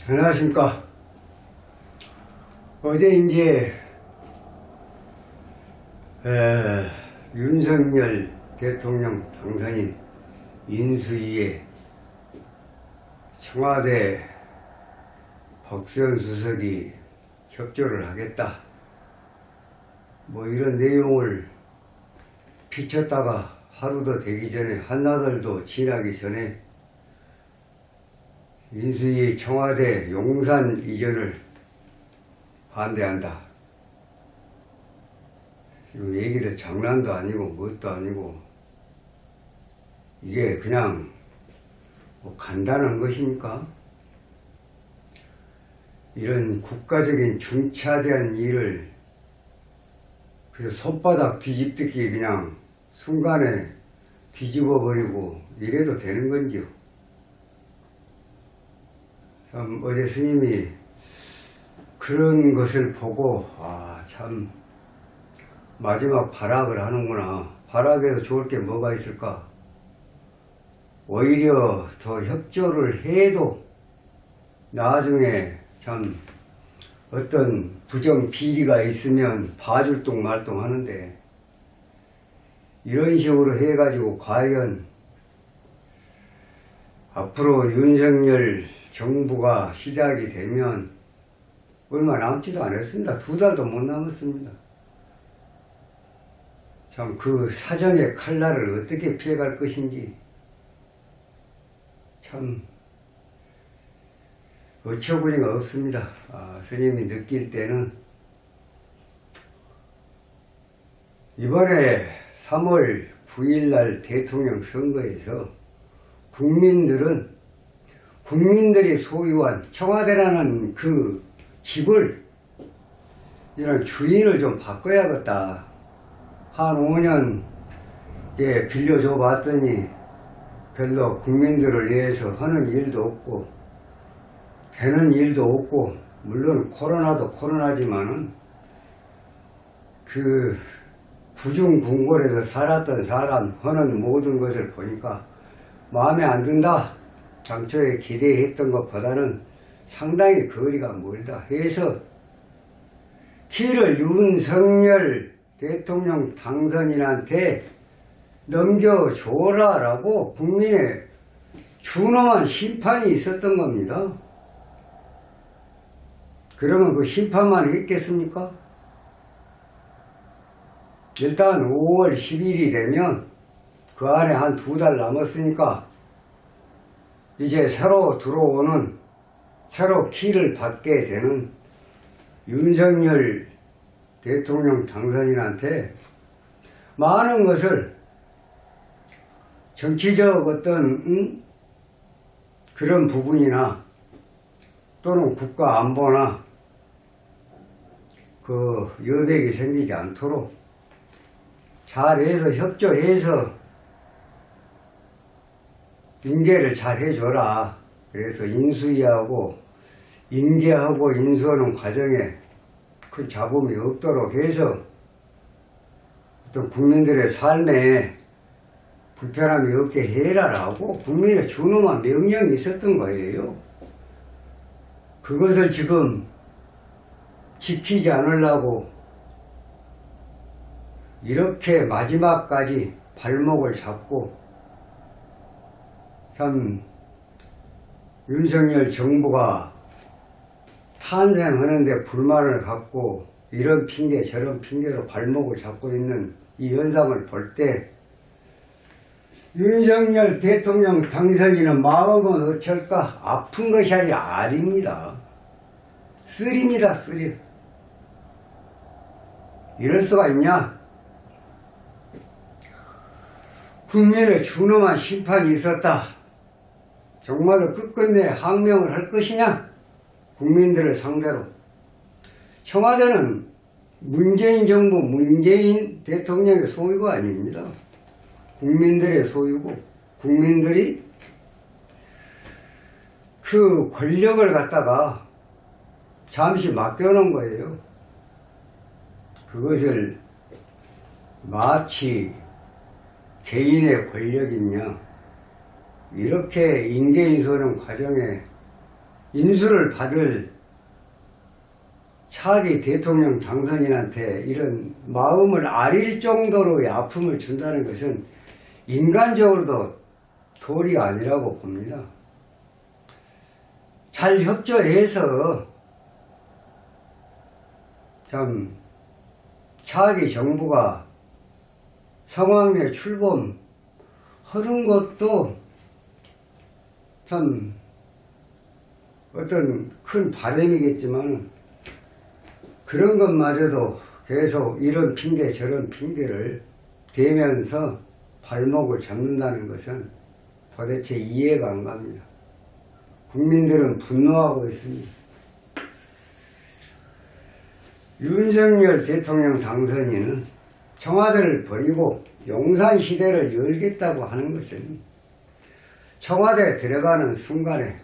안녕하십니까. 어제 이제 윤석열 대통령 당선인 인수위에 청와대 박수현 수석이 협조를 하겠다, 뭐 이런 내용을 비쳤다가 하루도 되기 전에, 한나절도 지나기 전에 인수위 청와대 용산 이전을 반대한다. 이거 얘기를 장난도 아니고 뭣도 아니고, 이게 그냥 뭐 간단한 것입니까? 이런 국가적인 중차대한 일을 그래서 손바닥 뒤집듯이 그냥 순간에 뒤집어 버리고 이래도 되는 건지요? 참 어제 스님이 그런 것을 보고 참 마지막 발악을 하는구나. 발악에서 좋을 게 뭐가 있을까? 오히려 더 협조를 해도 나중에 참 어떤 부정 비리가 있으면 봐줄 똥 말똥 하는데, 이런 식으로 해가지고 과연 앞으로 윤석열 정부가 시작이 되면 얼마 남지도 않았습니다. 2달도 못 남았습니다. 참 그 사정의 칼날을 어떻게 피해갈 것인지 참 어처구니가 없습니다. 스님이 느낄 때는 이번에 3월 9일날 대통령 선거에서 국민들이 소유한 청와대라는 그 집을, 이런 주인을 좀 바꿔야겠다. 한 5년 빌려줘 봤더니 별로 국민들을 위해서 하는 일도 없고 되는 일도 없고, 물론 코로나도 코로나지만은 그 부중궁궐에서 살았던 사람 하는 모든 것을 보니까 마음에 안 든다. 당초에 기대했던 것보다는 상당히 거리가 멀다 해서 키를 윤석열 대통령 당선인한테 넘겨줘라라고 국민의 준엄한 심판이 있었던 겁니다. 그러면 그 심판만 있겠습니까? 일단 5월 10일이 되면 그 안에 한 2달 남았으니까 이제 새로 들어오는, 새로 키를 받게 되는 윤석열 대통령 당선인한테 많은 것을 정치적 어떤 그런 부분이나 또는 국가 안보나 그 여백이 생기지 않도록 잘해서 협조해서 인계를 잘 해줘라. 그래서 인수위하고 인계하고 인수하는 과정에 큰 잡음이 없도록 해서 어떤 국민들의 삶에 불편함이 없게 해라라고 국민의 준엄한 명령이 있었던 거예요. 그것을 지금 지키지 않으려고 이렇게 마지막까지 발목을 잡고, 참 윤석열 정부가 탄생하는데 불만을 갖고 이런 핑계 저런 핑계로 발목을 잡고 있는 이 현상을 볼 때 윤석열 대통령 당선인은 마음은 어쩔까? 아픈 것이 아니라 알입니다. 쓰립니다. 쓰리. 이럴 수가 있냐? 국민의 준엄한 심판이 있었다. 정말로 끝끝내 항명을 할 것이냐? 국민들을 상대로. 청와대는 문재인 정부, 문재인 대통령의 소유가 아닙니다. 국민들의 소유고, 국민들이 그 권력을 갖다가 잠시 맡겨놓은 거예요. 그것을 마치 개인의 권력이냐, 이렇게 인계인수하는 과정에 인수를 받을 차기 대통령 당선인한테 이런 마음을 아릴 정도로의 아픔을 준다는 것은 인간적으로도 도리가 아니라고 봅니다. 잘 협조해서 참 차기 정부가 상황에 출범하는 것도 참 어떤 큰 바람이겠지만 그런 것마저도 계속 이런 핑계 저런 핑계를 대면서 발목을 잡는다는 것은 도대체 이해가 안 갑니다. 국민들은 분노하고 있습니다. 윤석열 대통령 당선인은 청와대를 버리고 용산시대를 열겠다고 하는 것은 청와대에 들어가는 순간에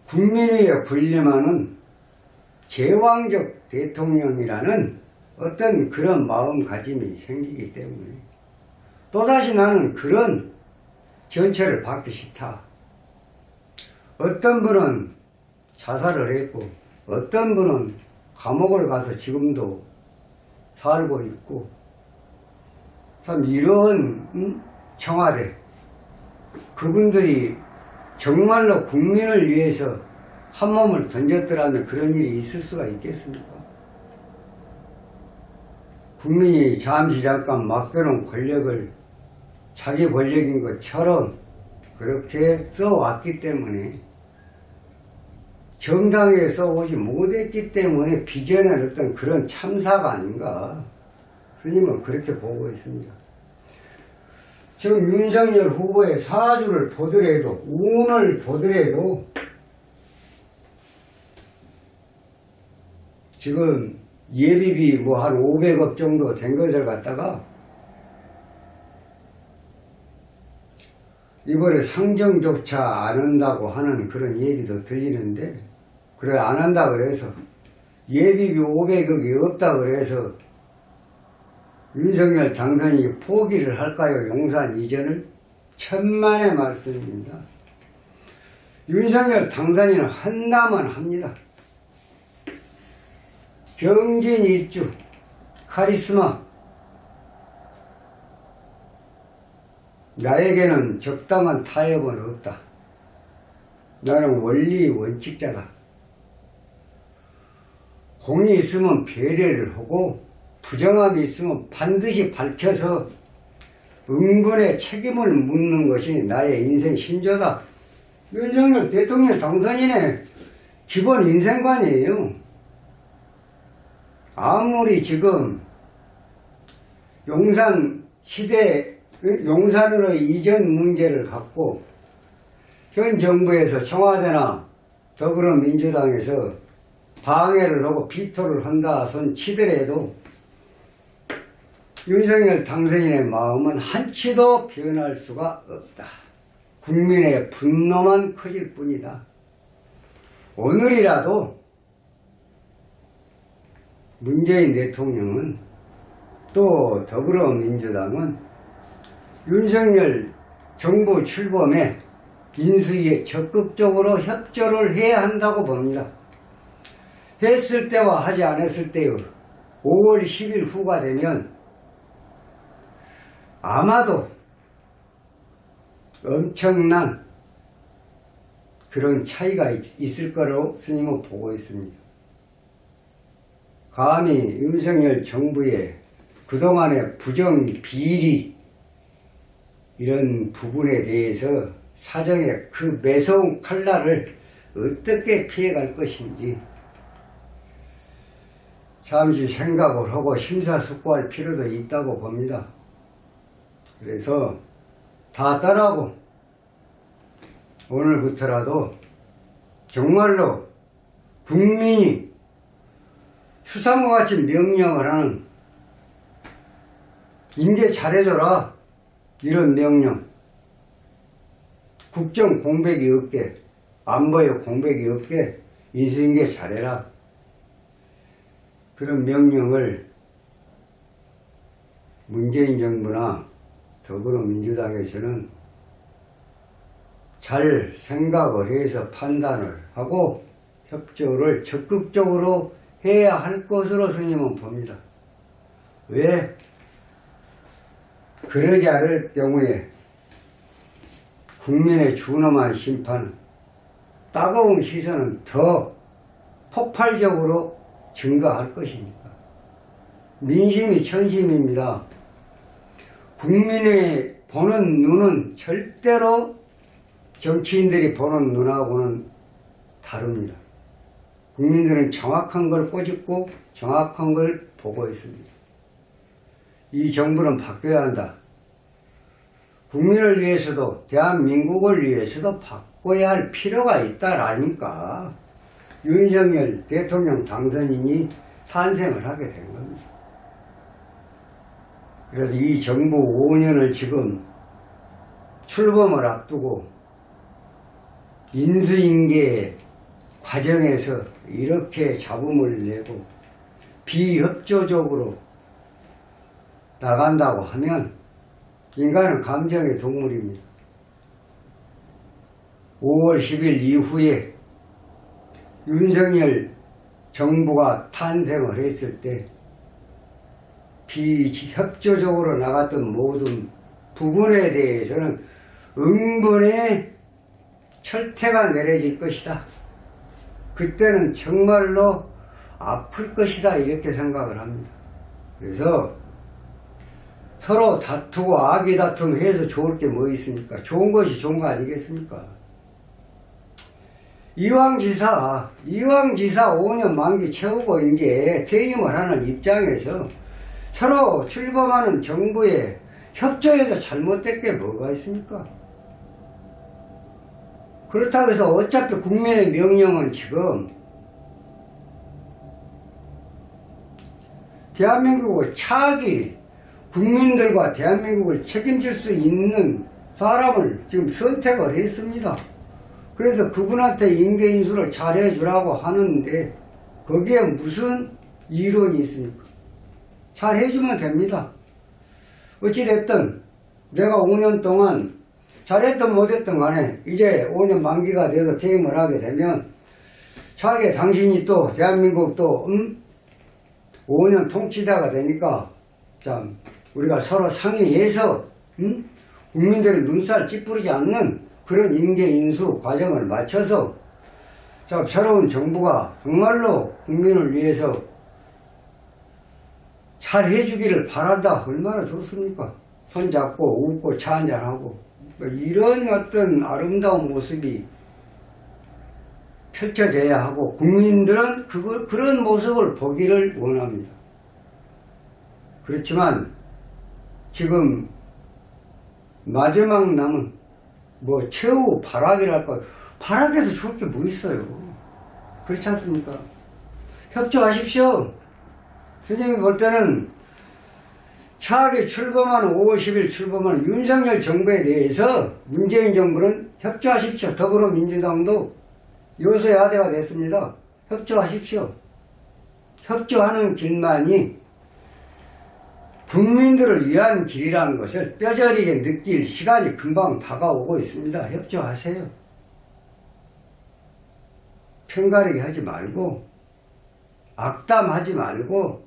국민위에 군림하는 제왕적 대통령이라는 어떤 그런 마음가짐이 생기기 때문에 또다시 나는 그런 전체를 받기 싫다. 어떤 분은 자살을 했고 어떤 분은 감옥을 가서 지금도 살고 있고 참 이런 청와대 그분들이 정말로 국민을 위해서 한 몸을 던졌더라면 그런 일이 있을 수가 있겠습니까? 국민이 잠시 잠깐 맡겨놓은 권력을 자기 권력인 것처럼 그렇게 써왔기 때문에 정당에 써오지 못했기 때문에 빚어낸 어떤 그런 참사가 아닌가 스님은 그렇게 보고 있습니다. 지금 윤석열 후보의 사주를 보더라도 운을 보더라도 지금 예비비 뭐 한 500억 정도 된 것을 갖다가 이번에 상정조차 안 한다고 하는 그런 얘기도 들리는데 그래 안 한다 그래서 예비비 500억이 없다 그래서 윤석열 당선인이 포기를 할까요? 용산 이전을? 천만의 말씀입니다. 윤석열 당선인은 한다면 합니다. 경진일주, 카리스마, 나에게는 적당한 타협은 없다. 나는 원리 원칙자다. 공이 있으면 배려를 하고 부정함이 있으면 반드시 밝혀서 응분의 책임을 묻는 것이 나의 인생 신조다. 윤석열 대통령 당선인의 기본 인생관이에요. 아무리 지금 용산 시대 용산으로의 이전 문제를 갖고 현 정부에서 청와대나 더불어민주당에서 방해를 하고 비토를 한다 손 치더라도 윤석열 당선인의 마음은 한치도 변할 수가 없다. 국민의 분노만 커질 뿐이다. 오늘이라도 문재인 대통령은 또 더불어민주당은 윤석열 정부 출범에 인수위에 적극적으로 협조를 해야 한다고 봅니다. 했을 때와 하지 않았을 때요. 5월 10일 후가 되면 아마도 엄청난 그런 차이가 있을 거로 스님은 보고 있습니다. 감히 윤석열 정부의 그동안의 부정 비리 이런 부분에 대해서 사정의 그 매서운 칼날을 어떻게 피해갈 것인지 잠시 생각을 하고 심사숙고할 필요도 있다고 봅니다. 그래서 다 따라하고 오늘부터라도 정말로 국민이 추상과 같이 명령을 하는 인재 잘해줘라 이런 명령, 국정 공백이 없게, 안보에 공백이 없게 인수인계 잘해라 그런 명령을 문재인 정부나 더불어민주당에서는 잘 생각을 해서 판단을 하고 협조를 적극적으로 해야 할 것으로 스님은 봅니다. 왜? 그러지 않을 경우에 국민의 준엄한 심판은, 따가운 시선은 더 폭발적으로 증가할 것이니까. 민심이 천심입니다. 국민의 보는 눈은 절대로 정치인들이 보는 눈하고는 다릅니다. 국민들은 정확한 걸 꼬집고 정확한 걸 보고 있습니다. 이 정부는 바뀌어야 한다. 국민을 위해서도 대한민국을 위해서도 바꿔야 할 필요가 있다라니까 윤석열 대통령 당선인이 탄생을 하게 된 겁니다. 그래서 이 정부 5년을 지금 출범을 앞두고 인수인계 과정에서 이렇게 잡음을 내고 비협조적으로 나간다고 하면 인간은 감정의 동물입니다. 5월 10일 이후에 윤석열 정부가 탄생을 했을 때 비협조적으로 나갔던 모든 부분에 대해서는 응분의 철퇴가 내려질 것이다. 그때는 정말로 아플 것이다, 이렇게 생각을 합니다. 그래서 서로 다투고 악의 다툼 해서 좋을 게 뭐 있습니까? 좋은 것이 좋은 거 아니겠습니까? 이왕지사 5년 만기 채우고 이제 퇴임을 하는 입장에서 서로 출범하는 정부에 협조해서 잘못된 게 뭐가 있습니까? 그렇다고 해서 어차피 국민의 명령은 지금 대한민국의 차기 국민들과 대한민국을 책임질 수 있는 사람을 지금 선택을 했습니다. 그래서 그분한테 인계인수를 잘 해주라고 하는데 거기에 무슨 이론이 있습니까? 잘 해주면 됩니다. 어찌됐든 내가 5년 동안 잘했든 못했든 간에 이제 5년 만기가 돼서 퇴임을 하게 되면 차기 당신이 또 대한민국도 5년 통치자가 되니까 참 우리가 서로 상의해서 국민들의 눈살 찌푸리지 않는 그런 인계인수 과정을 마쳐서 참 새로운 정부가 정말로 국민을 위해서 잘 해주기를 바란다. 얼마나 좋습니까? 손잡고 웃고 차 한잔하고 이런 어떤 아름다운 모습이 펼쳐져야 하고 국민들은 그런 모습을 보기를 원합니다. 그렇지만 지금 마지막 남은 최후 발악이랄까, 발악에서 좋을 게 뭐 있어요. 그렇지 않습니까? 협조하십시오. 선생님이 볼 때는 차기 출범하는 5월 10일 출범하는 윤석열 정부에 대해서 문재인 정부는 협조하십시오. 더불어민주당도 여소야대가 됐습니다. 협조하십시오. 협조하는 길만이 국민들을 위한 길이라는 것을 뼈저리게 느낄 시간이 금방 다가오고 있습니다. 협조하세요. 편가르기 하지 말고 악담하지 말고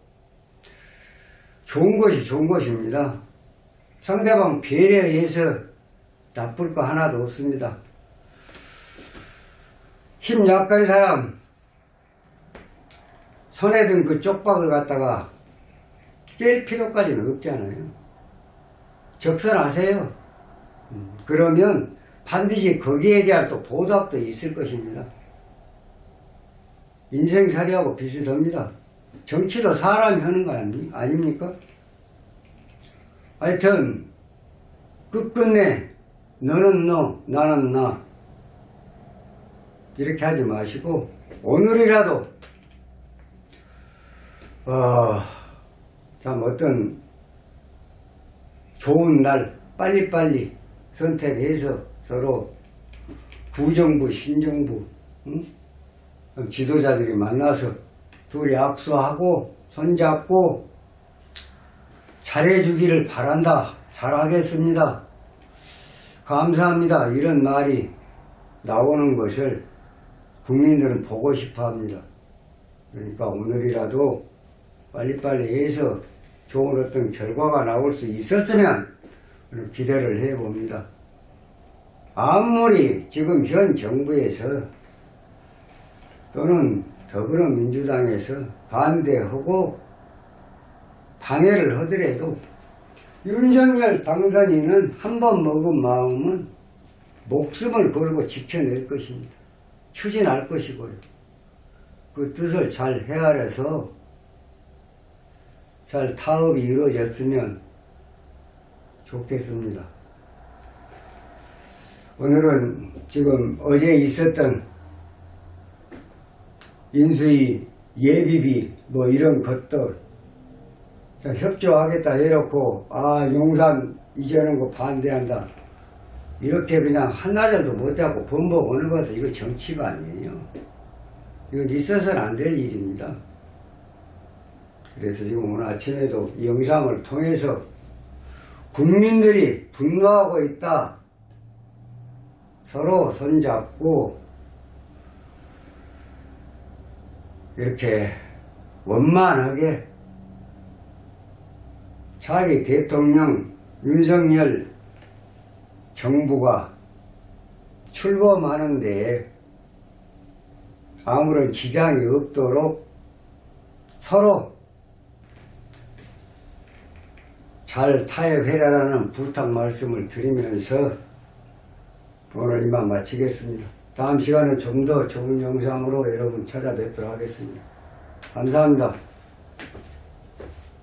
좋은 것이 좋은 것입니다. 상대방 배려해서 나쁠 거 하나도 없습니다. 힘 약한 사람 손에 든 그 쪽박을 갖다가 깰 필요까지는 없잖아요. 적선하세요. 그러면 반드시 거기에 대한 또 보답도 있을 것입니다. 인생살이하고 비슷합니다. 정치도 사람이 하는 거 아닙니까? 하여튼 끝끝내 너는 너, 나는 나 이렇게 하지 마시고 오늘이라도 참 어떤 좋은 날 빨리빨리 선택해서 서로 구정부, 신정부 지도자들이 만나서 둘이 악수하고 손잡고 잘해주기를 바란다. 잘하겠습니다. 감사합니다. 이런 말이 나오는 것을 국민들은 보고 싶어 합니다. 그러니까 오늘이라도 빨리빨리 해서 좋은 어떤 결과가 나올 수 있었으면 기대를 해봅니다. 아무리 지금 현 정부에서 또는 더불어민주당에서 반대하고 방해를 하더라도 윤석열 당선인은 한 번 먹은 마음은 목숨을 걸고 지켜낼 것입니다. 추진할 것이고요. 그 뜻을 잘 헤아려서 잘 타협이 이루어졌으면 좋겠습니다. 오늘은 지금 어제 있었던 인수위 예비비 뭐 이런 것들 협조하겠다 해놓고 용산 이전하는 거 반대한다 이렇게 그냥 한나절도 못하고 번복 오는 것은 이거 정치가 아니에요. 이건 있어서는 안 될 일입니다. 그래서 지금 오늘 아침에도 이 영상을 통해서 국민들이 분노하고 있다. 서로 손잡고 이렇게 원만하게 차기 대통령 윤석열 정부가 출범하는데 아무런 지장이 없도록 서로 잘 타협해라라는 부탁 말씀을 드리면서 오늘 이만 마치겠습니다. 다음 시간에 좀 더 좋은 영상으로 여러분 찾아뵙도록 하겠습니다. 감사합니다.